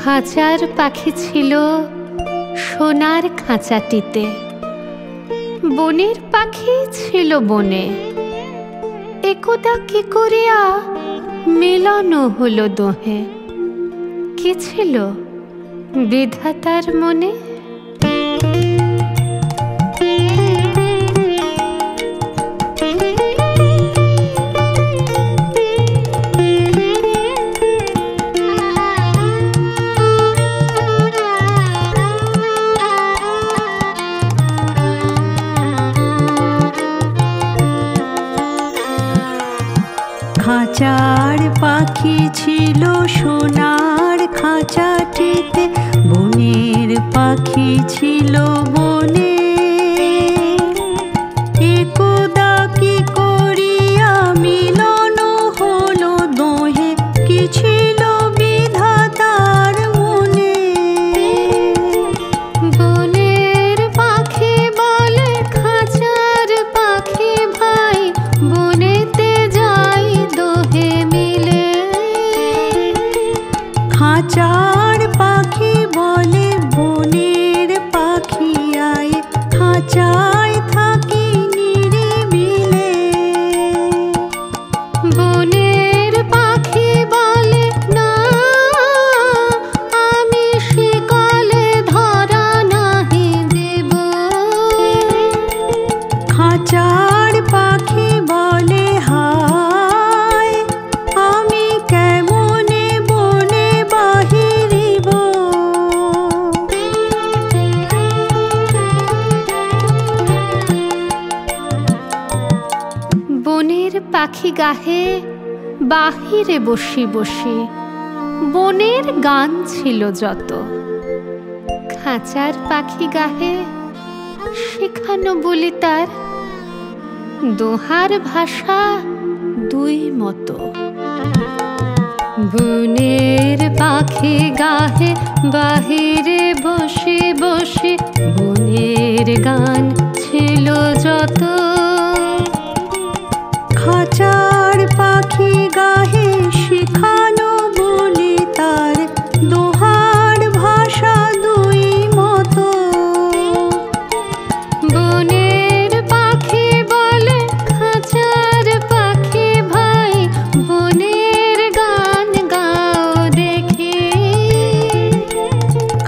খাঁচার পাখি ছিল সোনার খাঁচাটিতে, বনের পাখি ছিল বনে। একদা কি করিয়া মিলন হলো দোহে, কি ছিল বিধাতার মনে? খাঁচার পাখি ছিল সোনার খাঁচাটিতে, বনের পাখি ছিল বনে। একদা কি করিয়া মিলন হলো দোহে, কি ছিল বিধাতার মনে? বনের পাখি বলে খাঁচার পাখি ভাই, বনেতে যাই দোহে মিলে। খাঁচার পাখি বলে বনের পাখি আয়, খাঁচায় থাকি নিরিবিলে। বনের পাখি বলে না, আমি শিকলে ধরা নাহি দেব। খাঁচার পাখি বলে হায়, আমি কেমনে বনে বাহিরিব। বনের পাখি গাহে বাহিরে বসি বসি, বনের গান ছিল যত। খাঁচার পাখি গাহে শেখানো বলি তার, দোহার ভাষা দুই মতো। বনের পাখি গাহে বাহিরে বসে বসে, বনের গান ছিল যত। খাঁচার পাখি গাহে শিখানো বলি তার, দোহার ভাষা দুই মতো। বনের পাখি বলে খাঁচার পাখি ভাই, বনের গান গাও দেখি।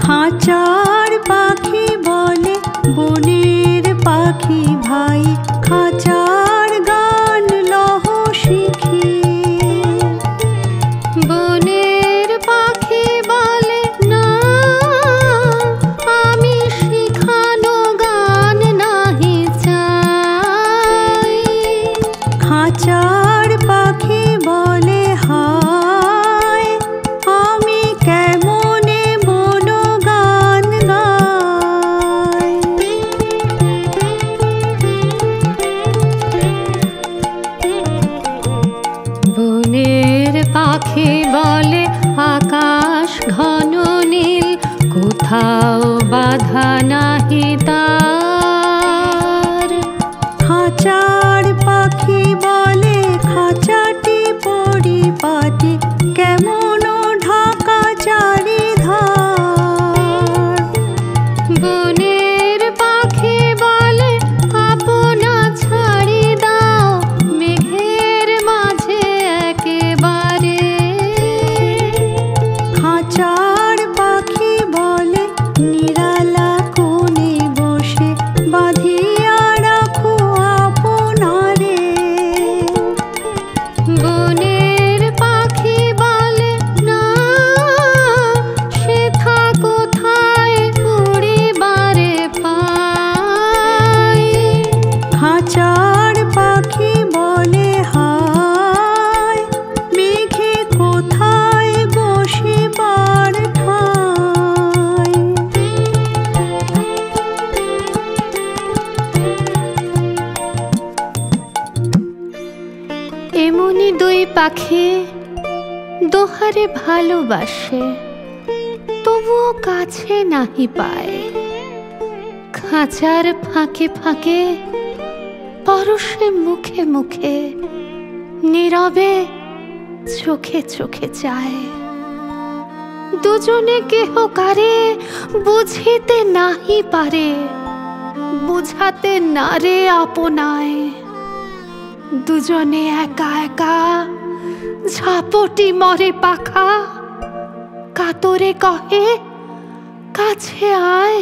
খাঁচার পাখি বলে বনের পাখি ভাই, খাঁচার গান লহ শিখি। বনের পাখি বলে না, আমি শিখানো গান নাহি চাই। খাঁচার পাখি বলে হায়, আমি কেমনে বন গান গাই। বনের পাখি বলে আকাশ ঘন নীল, কোথাও বাধা নাহি তার। খাঁচার পাখি বলে খাঁচাটি পরিপাটি, কেমন ঢাকা চারিধার। বনের পাখি বলে আপনা ছাড়ি দাও, মেঘের মাঝে একেবারে। খাঁচার পাখি বলে নিরালা কোণে বসে, বাঁধিয়া রাখো আপনারে। বনের পাখি বলে না, সেথা কোথায় উড়িবারে পাই। খাঁচার পাখি বলে হায়, মেঘে কোথায় বসিবার ঠাঁই। এমনি দুই পাখি দোহারে ভালোবাসে, তবুও কাছে নাহি পায়। খাঁচার ফাঁকে ফাঁকে, পরশে মুখে মুখে, নীরবে চোখে চোখে চায়। দুজনে কেহ কারে বুঝিতে নাহি পারে, বুঝাতে নারে আপনায়। দুজনে একা একা ঝাপটি মরে পাখা, কাতরে কহে কাছে আয়।